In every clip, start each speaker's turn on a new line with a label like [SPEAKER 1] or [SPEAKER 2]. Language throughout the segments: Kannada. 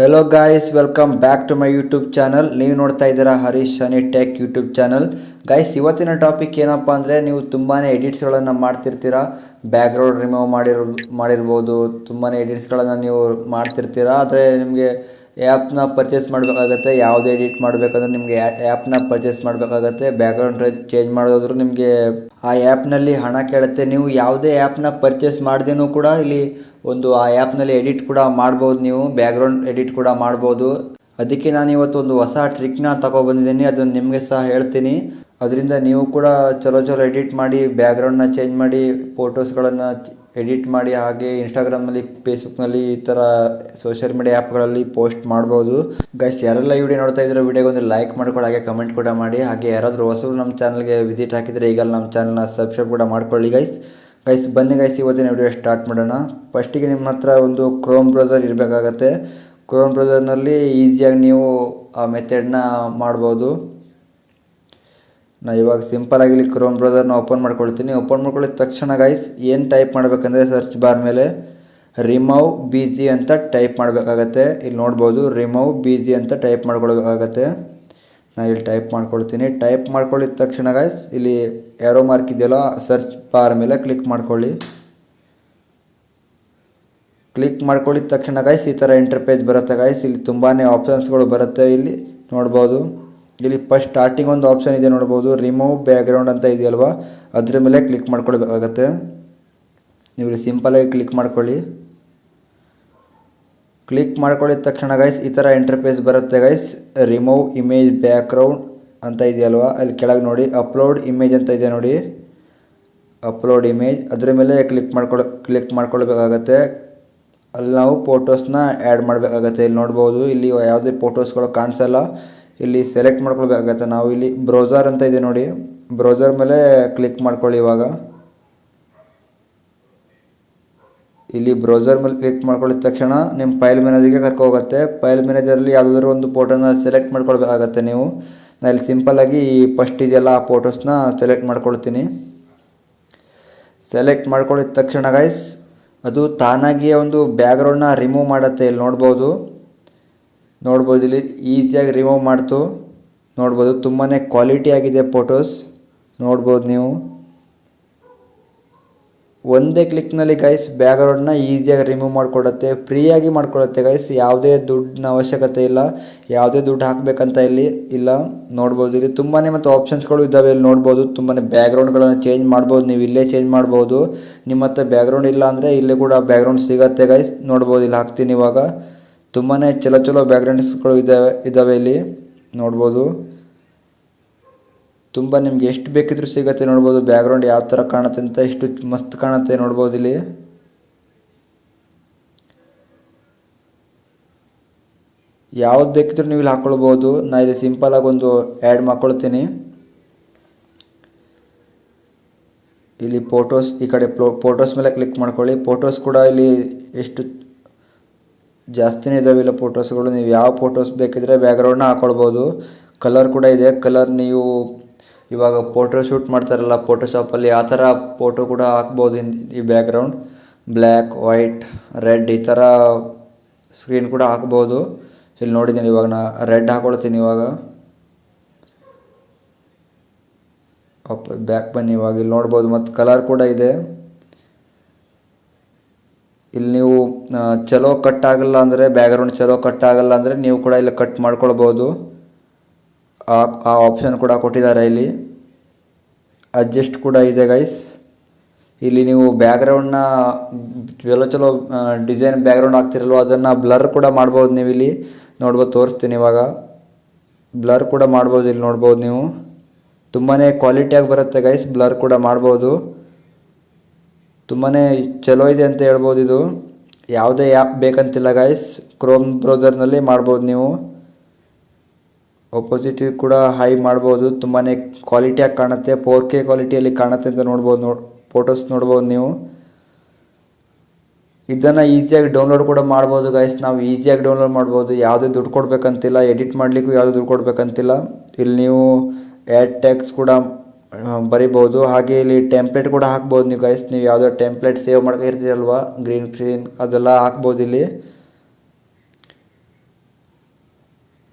[SPEAKER 1] Hello guys, welcome back to my YouTube channel. ನೀವು ನೋಡ್ತಾ ಇದ್ದೀರಾ Harish Shani tech YouTube channel. Guys, ಇವತ್ತಿನ ಟಾಪಿಕ್ ಏನಪ್ಪ ಅಂದರೆ, ನೀವು ತುಂಬಾ ಎಡಿಟ್ಸ್ಗಳನ್ನು ಮಾಡ್ತಿರ್ತೀರಾ. ಬ್ಯಾಕ್ಗ್ರೌಂಡ್ ರಿಮೂವ್ ಮಾಡಿರ್ಬೋದು, ತುಂಬಾ ಎಡಿಟ್ಸ್ಗಳನ್ನು ನೀವು ಮಾಡ್ತಿರ್ತೀರಾ. ಆದರೆ ನಿಮಗೆ ಆ್ಯಪ್ನ ಪರ್ಚೇಸ್ ಮಾಡಬೇಕಾಗತ್ತೆ. ಯಾವುದೇ ಎಡಿಟ್ ಮಾಡಬೇಕಂದ್ರೆ ನಿಮಗೆ ಆ್ಯಪ್ನ ಪರ್ಚೇಸ್ ಮಾಡಬೇಕಾಗತ್ತೆ. ಬ್ಯಾಕ್ಗ್ರೌಂಡ್ ಚೇಂಜ್ ಮಾಡೋದಾದ್ರೂ ನಿಮಗೆ ಆ ಆ್ಯಪ್ನಲ್ಲಿ ಹಣ ಕೇಳುತ್ತೆ. ನೀವು ಯಾವುದೇ ಆ್ಯಪ್ನ ಪರ್ಚೇಸ್ ಮಾಡ್ದೇನೂ ಕೂಡ ಇಲ್ಲಿ ಆ ಆ್ಯಪ್ನಲ್ಲಿ ಎಡಿಟ್ ಕೂಡ ಮಾಡ್ಬೋದು. ನೀವು ಬ್ಯಾಕ್ಗ್ರೌಂಡ್ ಎಡಿಟ್ ಕೂಡ ಮಾಡ್ಬೋದು. ಅದಕ್ಕೆ ನಾನು ಇವತ್ತು ಒಂದು ಹೊಸ ಟ್ರಿಕ್ನ ತಗೊಬಂದಿದ್ದೀನಿ. ಅದನ್ನು ನಿಮಗೆ ಸಹ ಹೇಳ್ತೀನಿ. ಅದರಿಂದ ನೀವು ಕೂಡ ಚಲೋ ಎಡಿಟ್ ಮಾಡಿ, ಬ್ಯಾಕ್ಗ್ರೌಂಡ್ನ ಚೇಂಜ್ ಮಾಡಿ, ಫೋಟೋಸ್ಗಳನ್ನು ಎಡಿಟ್ ಮಾಡಿ, ಹಾಗೆ ಇನ್ಸ್ಟಾಗ್ರಾಮ್ನಲ್ಲಿ, ಫೇಸ್ಬುಕ್ನಲ್ಲಿ, ಈ ಥರ ಸೋಷಿಯಲ್ ಮೀಡಿಯಾ ಆ್ಯಪ್ಗಳಲ್ಲಿ ಪೋಸ್ಟ್ ಮಾಡ್ಬೋದು. ಗೈಸ್, ಯಾರೆಲ್ಲ ಈ ವಿಡಿಯೋ ನೋಡ್ತಾ ಇದ್ದೀರೋ ವಿಡಿಯೋಗೆ ಒಂದು ಲೈಕ್ ಮಾಡ್ಕೊಳ್ಳಿ, ಹಾಗೆ ಕಮೆಂಟ್ ಕೂಡ ಮಾಡಿ. ಹಾಗೆ ಯಾರಾದರೂ ಹೊಸರು ನಮ್ಮ ಚಾನಲ್ಗೆ ವಿಸಿಟ್ ಹಾಕಿದರೆ ಈಗ ನಮ್ಮ ಚಾನಲ್ನ ಸಬ್ಸ್ಕ್ರೈಬ್ ಕೂಡ ಮಾಡ್ಕೊಳ್ಳಿ. ಗೈಸ್ ಬನ್ನಿ ಗೈಸ್, ಇವತ್ತಿನ ವಿಡಿಯೋ ಸ್ಟಾರ್ಟ್ ಮಾಡೋಣ. ಫಸ್ಟಿಗೆ ನಿಮ್ಮ ಹತ್ರ ಒಂದು ಕ್ರೋಮ್ ಬ್ರೌಸರ್ ಇರಬೇಕಾಗತ್ತೆ. ಕ್ರೋಮ್ ಬ್ರೌಸರ್ನಲ್ಲಿ ಈಸಿಯಾಗಿ ನೀವು ಆ ಮೆಥಡ್ನ ಮಾಡ್ಬೋದು. ನಾನು ಇವಾಗ ಸಿಂಪಲಾಗಿ ಇಲ್ಲಿ ಕ್ರೋಮ್ ಬ್ರೌಸರ್ನ ಓಪನ್ ಮಾಡ್ಕೊಳ್ತೀನಿ. ಓಪನ್ ಮಾಡ್ಕೊಳ್ಳಿದ ತಕ್ಷಣ ಗೈಸ್ ಏನು ಟೈಪ್ ಮಾಡಬೇಕಂದ್ರೆ, ಸರ್ಚ್ ಬಾರ್ ಮೇಲೆ ರಿಮೂವ್ BG ಅಂತ ಟೈಪ್ ಮಾಡಬೇಕಾಗತ್ತೆ. ಇಲ್ಲಿ ನೋಡ್ಬೋದು, ರಿಮೂವ್ BG ಅಂತ ಟೈಪ್ ಮಾಡ್ಕೊಳ್ಬೇಕಾಗತ್ತೆ. ನಾನು ಇಲ್ಲಿ ಟೈಪ್ ಮಾಡ್ಕೊಳ್ತೀನಿ. ಟೈಪ್ ಮಾಡ್ಕೊಳ್ಳಿದ ತಕ್ಷಣ ಗೈಸ್, ಇಲ್ಲಿ ಏರೋ ಮಾರ್ಕ್ ಇದೆಯಲ್ಲ, ಸರ್ಚ್ ಬಾರ್ ಮೇಲೆ ಕ್ಲಿಕ್ ಮಾಡ್ಕೊಳ್ಳಿ. ಕ್ಲಿಕ್ ಮಾಡ್ಕೊಳ್ಳಿದ ತಕ್ಷಣ ಗೈಸ್, ಈ ಥರ ಇಂಟರ್ಪೇಜ್ ಬರುತ್ತೆ ಗೈಸ್. ಇಲ್ಲಿ ತುಂಬಾ ಆಪ್ಷನ್ಸ್ಗಳು ಬರುತ್ತೆ. ಇಲ್ಲಿ ನೋಡ್ಬೋದು, ಇಲ್ಲಿ ಫಸ್ಟ್ ಸ್ಟಾರ್ಟಿಂಗ್ ಒಂದು ಆಪ್ಷನ್ ಇದೆ ನೋಡ್ಬೋದು, ರಿಮೂವ್ ಬ್ಯಾಕ್ಗ್ರೌಂಡ್ ಅಂತ ಇದೆಯಲ್ವಾ, ಅದ್ರ ಮೇಲೆ ಕ್ಲಿಕ್ ಮಾಡ್ಕೊಳ್ಬೇಕಾಗತ್ತೆ. ನೀವು ಇಲ್ಲಿ ಸಿಂಪಲಾಗಿ ಕ್ಲಿಕ್ ಮಾಡ್ಕೊಳ್ಳಿ. ಕ್ಲಿಕ್ ಮಾಡ್ಕೊಳ್ಳಿದ ತಕ್ಷಣ ಗೈಸ್, ಈ ಥರ ಇಂಟರ್ಫೇಸ್ ಬರುತ್ತೆ ಗೈಸ್. ರಿಮೂವ್ ಇಮೇಜ್ ಬ್ಯಾಕ್ಗ್ರೌಂಡ್ ಅಂತ ಇದೆಯಲ್ವಾ, ಅಲ್ಲಿ ಕೆಳಗೆ ನೋಡಿ ಅಪ್ಲೋಡ್ ಇಮೇಜ್ ಅಂತ ಇದೆ ನೋಡಿ, ಅಪ್ಲೋಡ್ ಇಮೇಜ್ ಅದ್ರ ಮೇಲೆ ಕ್ಲಿಕ್ ಮಾಡ್ಕೊಳ್ಬೇಕಾಗತ್ತೆ. ಅಲ್ಲಿ ನಾವು ಫೋಟೋಸ್ನ ಆ್ಯಡ್ ಮಾಡಬೇಕಾಗತ್ತೆ. ಇಲ್ಲಿ ನೋಡ್ಬೋದು, ಇಲ್ಲಿ ಯಾವುದೇ ಫೋಟೋಸ್ಗಳು ಕಾಣಿಸಲ್ಲ. ಇಲ್ಲಿ ಸೆಲೆಕ್ಟ್ ಮಾಡ್ಕೊಳ್ಬೇಕಾಗತ್ತೆ. ನಾವು ಇಲ್ಲಿ ಬ್ರೌಸರ್ ಅಂತ ಇದೆ ನೋಡಿ, ಬ್ರೌಸರ್ ಮೇಲೆ ಕ್ಲಿಕ್ ಮಾಡ್ಕೊಳ್ಳಿ. ಇವಾಗ ಇಲ್ಲಿ ಬ್ರೌಸರ್ ಮೇಲೆ ಕ್ಲಿಕ್ ಮಾಡ್ಕೊಳ್ಳಿದ ತಕ್ಷಣ ನಿಮ್ಮ ಫೈಲ್ ಮ್ಯಾನೇಜರ್ಗೆ ಕರ್ಕೋಗುತ್ತೆ. ಫೈಲ್ ಮ್ಯಾನೇಜರಲ್ಲಿ ಯಾವುದಾದ್ರೂ ಒಂದು ಫೋಟೋನ ಸೆಲೆಕ್ಟ್ ಮಾಡ್ಕೊಳ್ಬೇಕಾಗತ್ತೆ ನೀವು. ನಾನು ಇಲ್ಲಿ ಸಿಂಪಲ್ಲಾಗಿ ಈ ಫಸ್ಟ್ ಇದೆಯಲ್ಲ ಆ ಫೋಟೋಸ್ನ ಸೆಲೆಕ್ಟ್ ಮಾಡ್ಕೊಳ್ತೀನಿ. ಸೆಲೆಕ್ಟ್ ಮಾಡ್ಕೊಳ್ಳಿದ ತಕ್ಷಣ ಗೈಸ್, ಅದು ತಾನಾಗಿಯೇ ಒಂದು ಬ್ಯಾಕ್ಗ್ರೌಂಡ್ನ ರಿಮೂವ್ ಮಾಡುತ್ತೆ. ಇಲ್ಲಿ ನೋಡ್ಬೋದು, ಇಲ್ಲಿ ಈಸಿಯಾಗಿ ರಿಮೂವ್ ಮಾಡ್ತು. ನೋಡ್ಬೋದು, ತುಂಬಾ ಕ್ವಾಲಿಟಿ ಆಗಿದೆ ಫೋಟೋಸ್. ನೋಡ್ಬೋದು ನೀವು ಒಂದೇ ಕ್ಲಿಕ್ನಲ್ಲಿ ಗೈಸ್ ಬ್ಯಾಕ್ಗ್ರೌಂಡ್ನ ಈಸಿಯಾಗಿ ರಿಮೂವ್ ಮಾಡಿಕೊಡುತ್ತೆ. ಫ್ರೀಯಾಗಿ ಮಾಡಿಕೊಡುತ್ತೆ ಗೈಸ್. ಯಾವುದೇ ದುಡ್ಡಿನ ಅವಶ್ಯಕತೆ ಇಲ್ಲ, ಯಾವುದೇ ದುಡ್ಡು ಹಾಕಬೇಕಂತ ಇಲ್ಲಿ ಇಲ್ಲ. ನೋಡ್ಬೋದು, ಇಲ್ಲಿ ತುಂಬಾ ಮತ್ತು ಆಪ್ಷನ್ಸ್ಗಳು ಇದ್ದಾವೆ. ಇಲ್ಲಿ ನೋಡ್ಬೋದು, ತುಂಬಾ ಬ್ಯಾಕ್ಗ್ರೌಂಡ್ಗಳನ್ನು ಚೇಂಜ್ ಮಾಡ್ಬೋದು. ನೀವು ಇಲ್ಲೇ ಚೇಂಜ್ ಮಾಡ್ಬೋದು. ನಿಮ್ಮ ಹತ್ರ ಬ್ಯಾಕ್ಗ್ರೌಂಡ್ ಇಲ್ಲ ಅಂದರೆ ಇಲ್ಲೇ ಕೂಡ ಬ್ಯಾಕ್ಗ್ರೌಂಡ್ ಸಿಗುತ್ತೆ ಗೈಸ್. ನೋಡ್ಬೋದು, ಇಲ್ಲಿ ಹಾಕ್ತೀನಿ. ಇವಾಗ ತುಂಬಾ ಚಲೋ ಬ್ಯಾಕ್ಗ್ರೌಂಡ್ಸ್ಗಳು ಇದ್ದಾವೆ ಇಲ್ಲಿ. ನೋಡ್ಬೋದು, ತುಂಬ ನಿಮ್ಗೆ ಎಷ್ಟು ಬೇಕಿದ್ರೂ ಸಿಗುತ್ತೆ. ನೋಡ್ಬೋದು, ಬ್ಯಾಕ್ಗ್ರೌಂಡ್ ಯಾವ ಥರ ಕಾಣುತ್ತೆ ಅಂತ, ಎಷ್ಟು ಮಸ್ತ್ ಕಾಣುತ್ತೆ. ನೋಡ್ಬೋದು, ಇಲ್ಲಿ ಯಾವ್ದು ಬೇಕಿದ್ರೂ ನೀವು ಇಲ್ಲಿ ಹಾಕ್ಕೊಳ್ಬೋದು. ನಾನು ಇಲ್ಲಿ ಸಿಂಪಲಾಗಿ ಒಂದು ಆ್ಯಡ್ ಮಾಡ್ಕೊಳ್ತೀನಿ. ಇಲ್ಲಿ ಫೋಟೋಸ್, ಈ ಕಡೆ ಫೋಟೋಸ್ ಮೇಲೆ ಕ್ಲಿಕ್ ಮಾಡ್ಕೊಳ್ಳಿ. ಫೋಟೋಸ್ ಕೂಡ ಇಲ್ಲಿ ಎಷ್ಟು ಜಾಸ್ತಿನೇ ಇದ್ದಾವೆ ಇಲ್ಲ ಫೋಟೋಸ್ಗಳು. ನೀವು ಯಾವ ಫೋಟೋಸ್ ಬೇಕಿದ್ರೆ ಬ್ಯಾಕ್ಗ್ರೌಂಡ್ನ ಹಾಕ್ಕೊಳ್ಬೋದು. ಕಲರ್ ಕೂಡ ಇದೆ. ಕಲರ್ ನೀವು ಇವಾಗ ಫೋಟೋ ಶೂಟ್ ಮಾಡ್ತಾರಲ್ಲ ಫೋಟೋಶಾಪಲ್ಲಿ, ಆ ಥರ ಫೋಟೋ ಕೂಡ ಹಾಕ್ಬೋದು. ಈ ಬ್ಯಾಕ್ಗ್ರೌಂಡ್ ಬ್ಲ್ಯಾಕ್, ವೈಟ್, ರೆಡ್ ಈ ಥರ ಸ್ಕ್ರೀನ್ ಕೂಡ ಹಾಕ್ಬೋದು. ಇಲ್ಲಿ ನೋಡಿದ್ದೀನಿ. ಇವಾಗ ನಾ ರೆಡ್ ಹಾಕ್ಕೊಳ್ತೀನಿ. ಇವಾಗ ಬ್ಯಾಕ್ ಬನ್ನಿ. ಇವಾಗ ಇಲ್ಲಿ ನೋಡ್ಬೋದು, ಮತ್ತು ಕಲರ್ ಕೂಡ ಇದೆ. ಇಲ್ಲಿ ನೀವು ಚಲೋ ಕಟ್ ಆಗಲ್ಲ ಅಂದರೆ, ಬ್ಯಾಕ್ಗ್ರೌಂಡ್ ಚಲೋ ಕಟ್ ಆಗಲ್ಲ ಅಂದರೆ ನೀವು ಕೂಡ ಇಲ್ಲಿ ಕಟ್ ಮಾಡ್ಕೊಳ್ಬೋದು. ಆ ಆಪ್ಷನ್ ಕೂಡ ಕೊಟ್ಟಿದ್ದಾರೆ. ಇಲ್ಲಿ ಅಡ್ಜಸ್ಟ್ ಕೂಡ ಇದೆ ಗೈಸ್. ಇಲ್ಲಿ ನೀವು ಬ್ಯಾಕ್ಗ್ರೌಂಡ್ನ ಚಲೋ ಡಿಸೈನ್ ಬ್ಯಾಕ್ಗ್ರೌಂಡ್ ಹಾಕ್ತಿರಲ್ವ, ಅದನ್ನು ಬ್ಲರ್ ಕೂಡ ಮಾಡ್ಬೋದು. ನೀವು ಇಲ್ಲಿ ನೋಡ್ಬೋದು, ತೋರಿಸ್ತೀನಿ. ಇವಾಗ ಬ್ಲರ್ ಕೂಡ ಮಾಡ್ಬೋದು. ಇಲ್ಲಿ ನೋಡ್ಬೋದು, ನೀವು ತುಂಬಾ ಕ್ವಾಲಿಟಿಯಾಗಿ ಬರುತ್ತೆ ಗೈಸ್. ಬ್ಲರ್ ಕೂಡ ಮಾಡ್ಬೋದು. ತುಂಬಾ ಚಲೋ ಇದೆ ಅಂತ ಹೇಳ್ಬೋದು. ಇದು ಯಾವುದೇ ಆ್ಯಪ್ ಬೇಕಂತಿಲ್ಲ ಗೈಸ್, ಕ್ರೋಮ್ ಬ್ರೌಸರ್ನಲ್ಲಿ ಮಾಡ್ಬೋದು. ನೀವು ಒಪೋಸಿಟಿ ಕೂಡ ಹೈ ಮಾಡ್ಬೋದು. ತುಂಬಾ ಕ್ವಾಲಿಟಿಯಾಗಿ ಕಾಣುತ್ತೆ. 4K ಕ್ವಾಲಿಟಿಯಲ್ಲಿ ಕಾಣುತ್ತೆ ಅಂತ ನೋಡ್ಬೋದು. ಫೋಟೋಸ್ ನೋಡ್ಬೋದು ನೀವು. ಇದನ್ನು ಈಸಿಯಾಗಿ ಡೌನ್ಲೋಡ್ ಕೂಡ ಮಾಡ್ಬೋದು ಗೈಸ್. ನಾವು ಈಸಿಯಾಗಿ ಡೌನ್ಲೋಡ್ ಮಾಡ್ಬೋದು. ಯಾವುದೇ ದುಡ್ಡು ಕೊಡಬೇಕಂತಿಲ್ಲ. ಎಡಿಟ್ ಮಾಡಲಿಕ್ಕೂ ಯಾವುದೇ ದುಡ್ಡು ಕೊಡಬೇಕಂತಿಲ್ಲ. ಇಲ್ಲಿ ನೀವು ಆ್ಯಡ್ ಟ್ಯಾಗ್ಸ್ ಕೂಡ ಬರಿಬೋದು. ಹಾಗೆ ಇಲ್ಲಿ ಟೆಂಪ್ಲೇಟ್ ಕೂಡ ಹಾಕ್ಬೋದು ನೀವು ಗೈಸ್. ನೀವು ಯಾವುದೋ ಟೆಂಪ್ಲೇಟ್ ಸೇವ್ ಮಾಡ್ಕೊಂಡಿರ್ತೀರಲ್ವ, ಗ್ರೀನ್ ಸ್ಕ್ರೀನ್ ಅದೆಲ್ಲ ಹಾಕ್ಬೋದು. ಇಲ್ಲಿ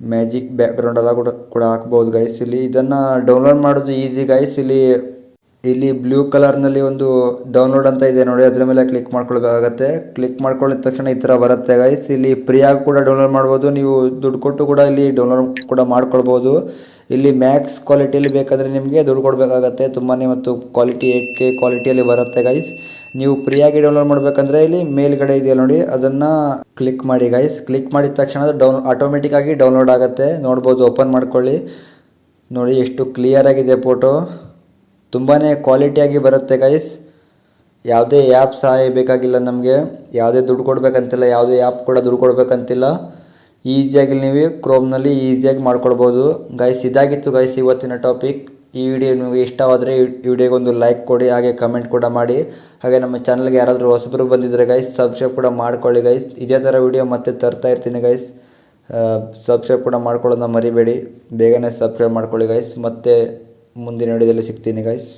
[SPEAKER 1] ಮ್ಯಾಜಿಕ್ ಬ್ಯಾಕ್ಗ್ರೌಂಡ್ ಎಲ್ಲ ಕೂಡ ಹಾಕ್ಬೋದು ಗೈಸ್. ಇಲ್ಲಿ ಇದನ್ನು ಡೌನ್ಲೋಡ್ ಮಾಡೋದು ಈಸಿ ಗೈಸ್. ಇಲ್ಲಿ ಬ್ಲೂ ಕಲರ್ನಲ್ಲಿ ಒಂದು ಡೌನ್ಲೋಡ್ ಅಂತ ಇದೆ ನೋಡಿ, ಅದ್ರ ಮೇಲೆ ಕ್ಲಿಕ್ ಮಾಡ್ಕೊಳ್ಬೇಕಾಗತ್ತೆ. ಕ್ಲಿಕ್ ಮಾಡ್ಕೊಳ್ಳಿದ ತಕ್ಷಣ ಈ ಥರ ಬರುತ್ತೆ ಗೈಸ್. ಇಲ್ಲಿ ಫ್ರೀಯಾಗಿ ಕೂಡ ಡೌನ್ಲೋಡ್ ಮಾಡ್ಬೋದು, ನೀವು ದುಡ್ಡು ಕೊಟ್ಟು ಕೂಡ ಇಲ್ಲಿ ಡೌನ್ಲೋಡ್ ಕೂಡ ಮಾಡ್ಕೊಳ್ಬೋದು. ಇಲ್ಲಿ ಮ್ಯಾಕ್ಸ್ ಕ್ವಾಲಿಟಿಯಲ್ಲಿ ಬೇಕಾದರೆ ನಿಮಗೆ ದುಡ್ಡು ಕೊಡಬೇಕಾಗತ್ತೆ ತುಂಬಾ, ಮತ್ತು ಕ್ವಾಲಿಟಿ 8K ಕ್ವಾಲಿಟಿಯಲ್ಲಿ ಬರುತ್ತೆ ಗೈಸ್. ನೀವು ಫ್ರೀಯಾಗಿ ಡೌನ್ಲೋಡ್ ಮಾಡಬೇಕಂದ್ರೆ ಇಲ್ಲಿ ಮೇಲ್ಗಡೆ ಇದೆಯಲ್ಲ ನೋಡಿ, ಅದನ್ನು ಕ್ಲಿಕ್ ಮಾಡಿ ಗೈಸ್. ಕ್ಲಿಕ್ ಮಾಡಿದ ತಕ್ಷಣ ಅದು ಆಟೋಮೆಟಿಕ್ಕಾಗಿ ಡೌನ್ಲೋಡ್ ಆಗುತ್ತೆ. ನೋಡ್ಬೋದು, ಓಪನ್ ಮಾಡ್ಕೊಳ್ಳಿ. ನೋಡಿ ಎಷ್ಟು ಕ್ಲಿಯರ್ ಆಗಿದೆ ಫೋಟೋ, ತುಂಬಾ ಕ್ವಾಲಿಟಿಯಾಗಿ ಬರುತ್ತೆ ಗೈಸ್. ಯಾವುದೇ ಆ್ಯಪ್ ಸಹಾಯ ಬೇಕಾಗಿಲ್ಲ ನಮಗೆ, ಯಾವುದೇ ದುಡ್ಡು ಕೊಡಬೇಕಂತಿಲ್ಲ, ಯಾವುದೇ ಆ್ಯಪ್ ಕೂಡ ದುಡ್ಡು ಕೊಡಬೇಕಂತಿಲ್ಲ. ಈಸಿಯಾಗಿ ನೀವು ಕ್ರೋಮ್ನಲ್ಲಿ ಈಸಿಯಾಗಿ ಮಾಡ್ಕೊಳ್ಬೋದು ಗೈಸ್. ಇದಾಗಿತ್ತು ಗೈಸ್ ಇವತ್ತಿನ ಟಾಪಿಕ್. ಈ ವಿಡಿಯೋ ನಿಮಗೆ ಇಷ್ಟವಾದರೆ ಈ ವಿಡಿಯೋಗೊಂದು ಲೈಕ್ ಕೊಡಿ, ಹಾಗೆ ಕಮೆಂಟ್ ಕೂಡ ಮಾಡಿ. ಹಾಗೆ ನಮ್ಮ ಚಾನಲ್ಗೆ ಯಾರಾದರೂ ಹೊಸಬರು ಬಂದಿದ್ದರೆ ಗೈಸ್ ಸಬ್ಸ್ಕ್ರೈಬ್ ಕೂಡ ಮಾಡ್ಕೊಳ್ಳಿ ಗೈಸ್. ಇದೇ ಥರ ವಿಡಿಯೋ ಮತ್ತೆ ತರ್ತಾ ಇರ್ತೀನಿ ಗೈಸ್. ಸಬ್ಸ್ಕ್ರೈಬ್ ಕೂಡ ಮಾಡ್ಕೊಳ್ಳೋದನ್ನ ಮರಿಬೇಡಿ, ಬೇಗನೆ ಸಬ್ಸ್ಕ್ರೈಬ್ ಮಾಡ್ಕೊಳ್ಳಿ ಗೈಸ್. ಮತ್ತೆ ಮುಂದಿನ ವಿಡಿಯೋದಲ್ಲಿ ಸಿಗ್ತೀನಿ ಗೈಸ್.